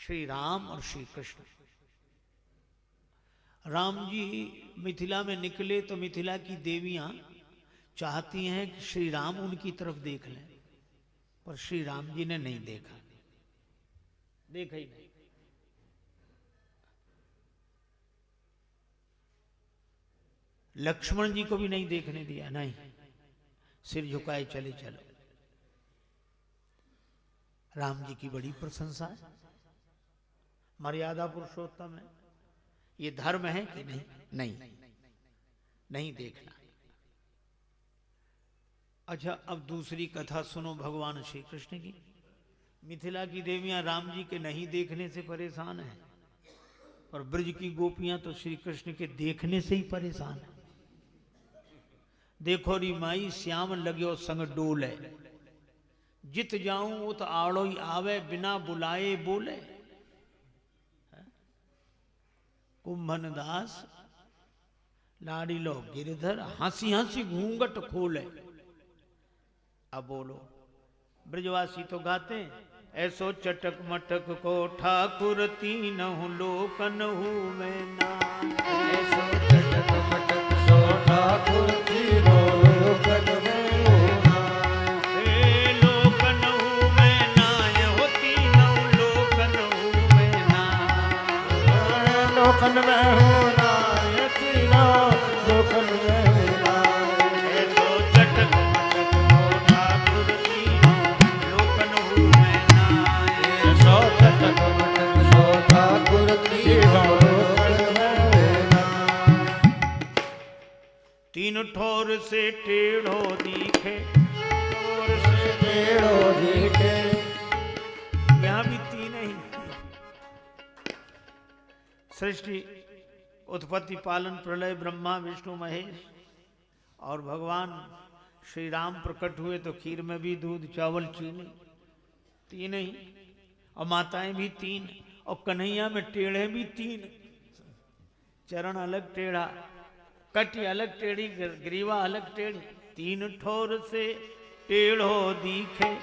श्री राम और श्री कृष्ण। राम जी मिथिला में निकले तो मिथिला की देवियां चाहती हैं कि श्री राम उनकी तरफ देख लें, पर श्री राम जी ने नहीं देखा, देखा ही नहीं। लक्ष्मण जी को भी नहीं देखने दिया, नहीं, सिर झुकाए चले चलो। राम जी की बड़ी प्रशंसा है, मर्यादा पुरुषोत्तम है, ये धर्म है कि नहीं? नहीं, नहीं देखना। अच्छा, अब दूसरी कथा सुनो भगवान श्री कृष्ण की। मिथिला की देवियां राम जी के नहीं देखने से परेशान हैं, और ब्रज की गोपियां तो श्री कृष्ण के देखने से ही परेशान है। देखो री माई श्याम लग्यो संग डोले, जित जाऊं उत आड़ो ही आवे, बिना बुलाए बोले। कुंभन दास लाड़ी लो गिरधर, हंसी हंसी घूंघट खोले। अब बोलो, ब्रजवासी तो गाते हैं, ऐसो चटक मटक को ठाकुर तीनहु लोकन हूँ मैं ना। ऐसो चटक मटक को ठाकुर तीनों लोकन में ना। हे लोकन हूँ मैं ना, हो तीनों लोकन हूँ मैं ना। लोकन में हूँ ना, ये तीनों लोकन में ना। ऐसो चटक मटक को ठाकुर तीनों लोकन हूँ मैं ना। ऐसो चटक मटक को ठाकुर तीनों लोकन में ना। तीन ठोर से टेढ़ो दिखे, ठोर से टेढ़ो दिखे, यहां भी तीन ही। सृष्टि, उत्पत्ति, पालन, प्रलय, ब्रह्मा विष्णु महेश, और भगवान श्री राम प्रकट हुए तो खीर में भी दूध चावल चीनी, तीन ही। और माताएं भी तीन, और कन्हैया में टेढ़े भी तीन, चरण अलग टेढ़ा, कटी अलग टेढ़ी, ग्रीवा अलग टेढ़ी। तीन ठोर से टेढ़ो दिखे,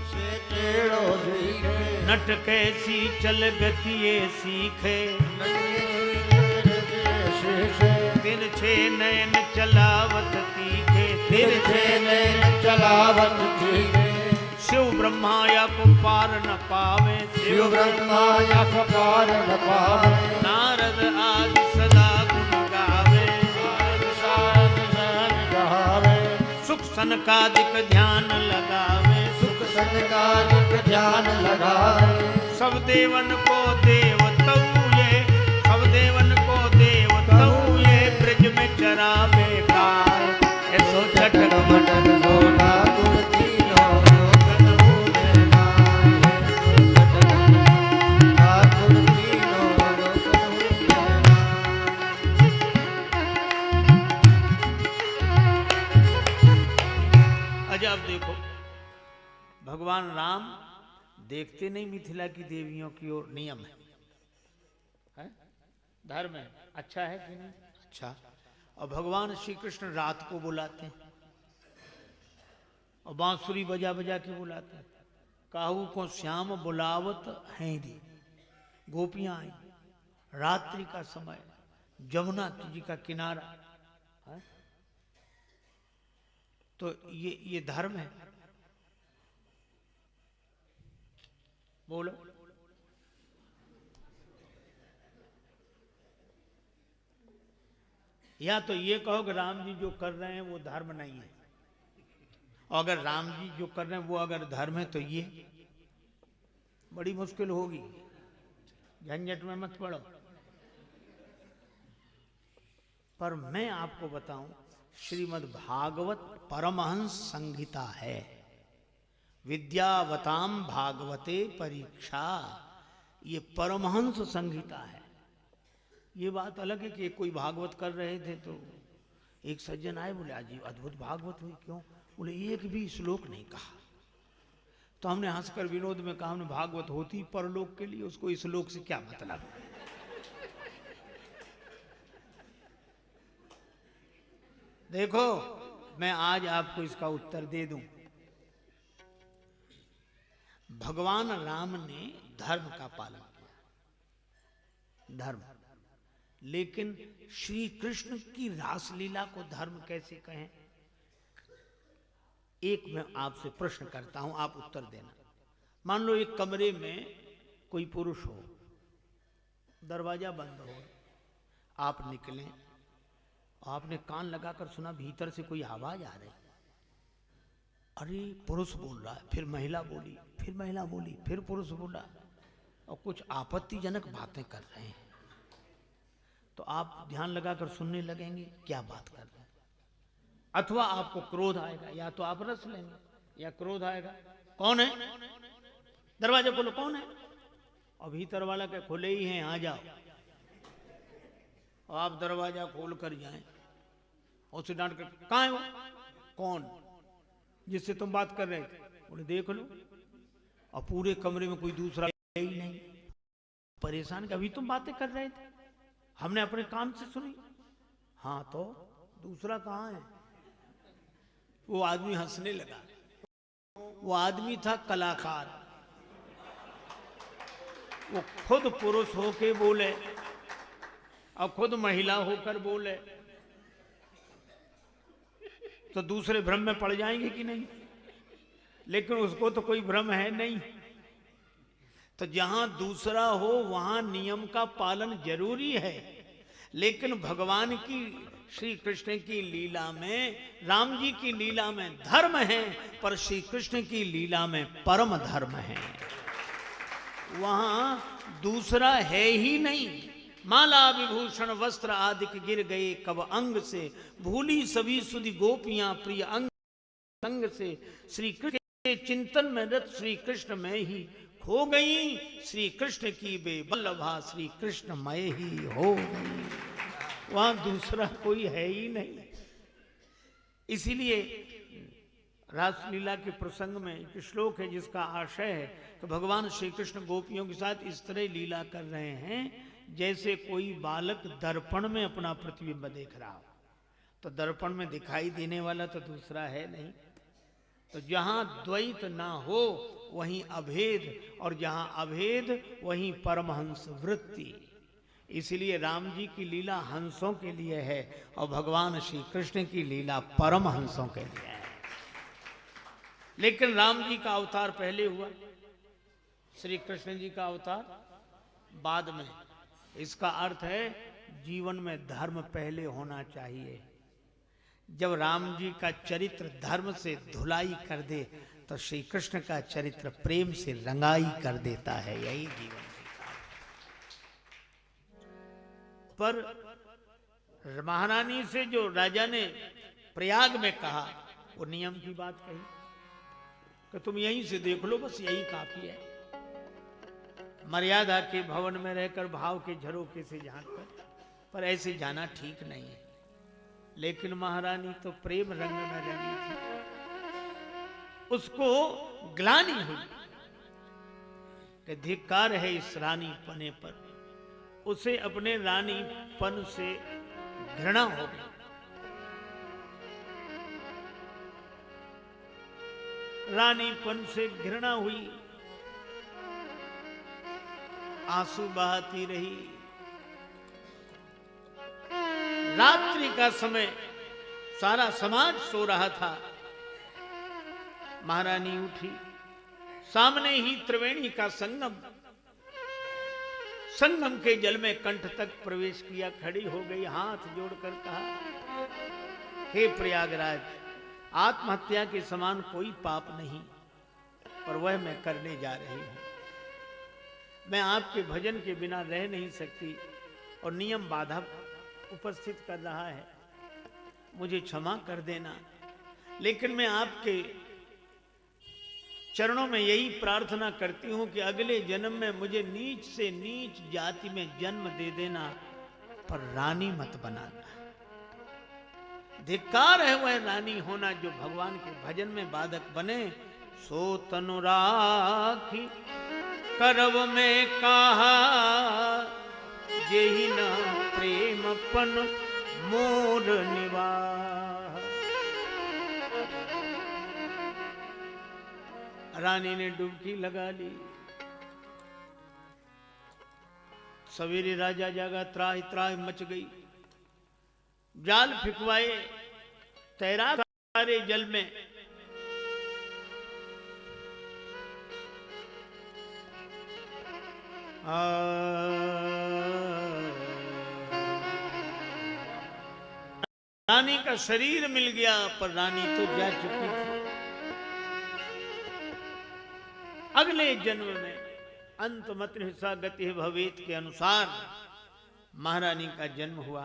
से टेढ़ो दिखे, नट कैसी चल गतिये सीखे। तिरछे नयन चलावत तीखे, तिरछे नयन चलावत तीखे। शिव ब्रह्मा या को पार न पावे, शिव ब्रह्मा या को पार न पावे। नारद आदि सदा गुण गावे, सुख सनकादिक ध्यान लगावे, सुख सनकादिक ध्यान लगावे। सब देवन को देव तऊ ये, सब देवन को देव तऊ ये, ब्रज में चरावे गाय। ऐसो चटक मटक को ठाकुर तीनों लोकन हूँ मैं ना। ऐसो चटक मटक ठाकुर तीनों लोकन हूँ मैं ना। अच्छा, अब देखो, भगवान राम देखते नहीं मिथिला की देवियों की ओर, नियम है? धर्म है, अच्छा है कि नहीं? अच्छा। और भगवान श्री कृष्ण रात को बुलाते हैं, और बांसुरी बजा बजा के बुलाते हैं। काहू को श्याम बुलावत हैं री, गोपियां आई, रात्रि का समय, जमुना जी का किनारा है? तो ये धर्म है? बोलो। या तो ये कहो कि राम जी जो कर रहे हैं वो धर्म नहीं है, और अगर राम जी जो कर रहे हैं वो अगर धर्म है तो ये बड़ी मुश्किल होगी, झंझट में मत पड़ो। पर मैं आपको बताऊं, श्रीमद् भागवत परमहंस संहिता है, विद्यावताम भागवते परीक्षा, ये परमहंस संहिता है। ये बात अलग है कि कोई भागवत कर रहे थे तो एक सज्जन आए, बोले आज अद्भुत भागवत हुई। क्यों? बोले एक भी श्लोक नहीं कहा। तो हमने हंसकर विनोद में कहा, हमने भागवत होती परलोक के लिए, उसको इस श्लोक से क्या मतलब। देखो, मैं आज आपको इसका उत्तर दे दूं। भगवान राम ने धर्म का पालन किया, धर्म। लेकिन श्री कृष्ण की रासलीला को धर्म कैसे कहें? एक मैं आपसे प्रश्न करता हूं, आप उत्तर देना। मान लो एक कमरे में कोई पुरुष हो, दरवाजा बंद हो, आप निकलें, आपने कान लगाकर सुना भीतर से कोई आवाज आ रही, अरे पुरुष बोल रहा है, फिर महिला बोली, फिर महिला बोली, फिर पुरुष बोला, और कुछ आपत्तिजनक बातें कर रहे हैं, तो आप ध्यान लगाकर सुनने लगेंगे क्या बात कर रहे हैं। अथवा आपको क्रोध आएगा, या तो आप रस लेंगे या क्रोध आएगा, कौन है, दरवाजा खोलो, कौन है, और भीतर वाला के खुले ही हैं, आ जाओ, और आप दरवाजा खोल कर जाएं, उसे डांट कर, कहाँ है वो, कौन जिससे तुम बात कर रहे थे, बोले देख लो, और पूरे कमरे में कोई दूसरा ही नहीं, परेशान, कि अभी तुम बातें कर रहे थे, हमने अपने कान से सुनी। हाँ तो दूसरा कहाँ है? वो आदमी हंसने लगा। वो आदमी था कलाकार, वो खुद पुरुष होके बोले और खुद महिला होकर बोले, तो दूसरे भ्रम में पड़ जाएंगे कि नहीं? लेकिन उसको तो कोई भ्रम है नहीं। तो जहां दूसरा हो वहां नियम का पालन जरूरी है, लेकिन भगवान की, श्री कृष्ण की लीला में, राम जी की लीला में धर्म है, पर श्री कृष्ण की लीला में परम धर्म है, वहां दूसरा है ही नहीं। माला विभूषण वस्त्र आदि गिर गए कब अंग से, भूली सभी सुधि गोपियां प्रिय अंग संग से, श्री कृष्ण के चिंतन में रत श्री कृष्ण में ही खो गई, श्री कृष्ण की बेबल्लभा श्री कृष्ण मय ही हो गई, वहां दूसरा कोई है ही नहीं। इसीलिए रासलीला के प्रसंग में एक श्लोक है जिसका आशय है कि भगवान श्री कृष्ण गोपियों के साथ इस तरह लीला कर रहे हैं जैसे कोई बालक दर्पण में अपना प्रतिबिंब देख रहा हो। तो दर्पण में दिखाई देने वाला तो दूसरा है नहीं। तो जहां द्वैत ना हो वहीं अभेद, और जहां अभेद वहीं परमहंस वृत्ति। इसलिए राम जी की लीला हंसों के लिए है और भगवान श्री कृष्ण की लीला परमहंसों के लिए है। लेकिन राम जी का अवतार पहले हुआ, श्री कृष्ण जी का अवतार बाद में। इसका अर्थ है जीवन में धर्म पहले होना चाहिए। जब राम जी का चरित्र धर्म से धुलाई कर दे तो श्री कृष्ण का चरित्र प्रेम से रंगाई कर देता है। यही जीवन सिखाता है। पर महारानी से जो राजा ने प्रयाग में कहा वो नियम की बात कही कि तुम यहीं से देख लो, बस यही काफी है। मर्यादा के भवन में रहकर भाव के झरोखे से झांककर, पर ऐसे जाना ठीक नहीं है। लेकिन महारानी तो प्रेम रंग में रंगी थी, उसको ग्लानि हुई कि धिक्कार है इस रानी पने पर। उसे अपने रानी पन से घृणा हो गई। रानी पन से घृणा हुई, आंसू बहाती रही। रात्रि का समय, सारा समाज सो रहा था। महारानी उठी, सामने ही त्रिवेणी का संगम, संगम के जल में कंठ तक प्रवेश किया, खड़ी हो गई, हाथ जोड़कर कहा, हे प्रयागराज, आत्महत्या के समान कोई पाप नहीं, पर वह मैं करने जा रही हूं। मैं आपके भजन के बिना रह नहीं सकती और नियम बाधा उपस्थित कर रहा है, मुझे क्षमा कर देना। लेकिन मैं आपके चरणों में यही प्रार्थना करती हूं कि अगले जन्म में मुझे नीच से नीच जाति में जन्म दे देना, पर रानी मत बनाना। धिक्कार है वह रानी होना जो भगवान के भजन में बाधक बने। सो तनु राखी करव में कहा, जेहि न प्रेम पन मोर निवाह। रानी ने डुबकी लगा ली, सवेरे राजा जागा, त्राहि त्राहि मच गई। जाल फिकवाए, तैरा सारे जल में। रानी का शरीर मिल गया, पर रानी तो जा चुकी थी। अगले जन्म में अंतमत्र हिस्सा गति भवेत के अनुसार महारानी का जन्म हुआ,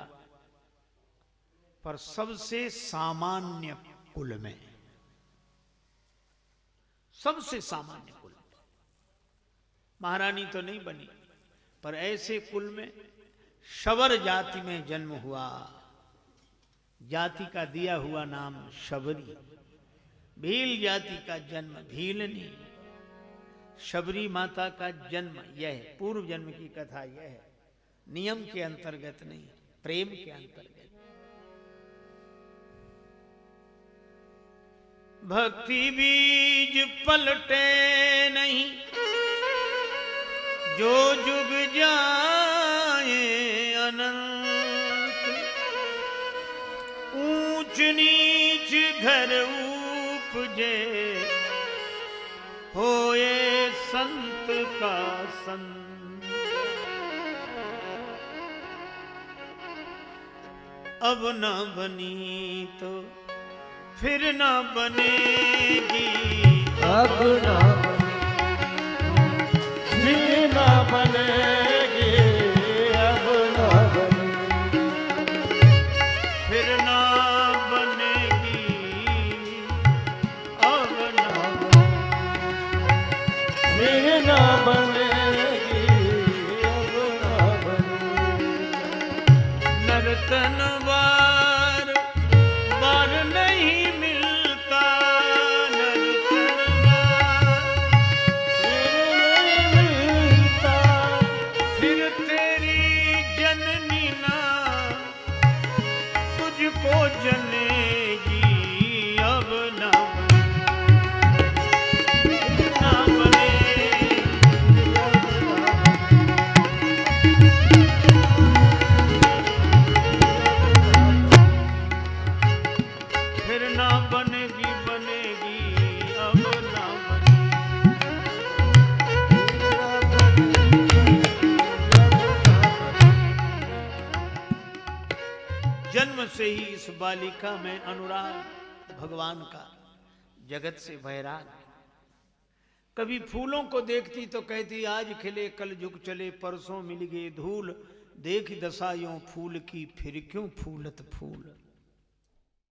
पर सबसे सामान्य कुल में, सबसे सामान्य कुल में। महारानी तो नहीं बनी, पर ऐसे कुल में शबर जाति में जन्म हुआ। जाति का दिया हुआ नाम शबरी। भील जाति का जन्म भीलनी। शबरी माता का जन्म यह है, पूर्व जन्म की कथा यह है, नियम के अंतर्गत नहीं, प्रेम के अंतर्गत। भक्ति बीज पलटे नहीं, जो जुग जाए अनंत। ऊंच नीच घर उपजे, होए संत का संत। अब न बनी तो फिर न बनेगी, अब न फिर न बनेगी, अब न बनेगी, फिर न बनेगी, अब न फिर न बनेगी, अब न बनेगी। नर्तन बार बार नहीं मिलता, नर्तन बार फिर नहीं मिलता, फिर तेरी जननी ना तुझको जनेगी। अब ना बने, फिर ना बनेगी, बनेगी अब ना बने। जन्म से ही इस बालिका में अनुराग भगवान का, जगत से वैराग। कभी फूलों को देखती तो कहती आज खिले कल जुग चले, परसों मिल गए धूल। देख दशा यूं फूल की, फिर क्यों फूलत फूल।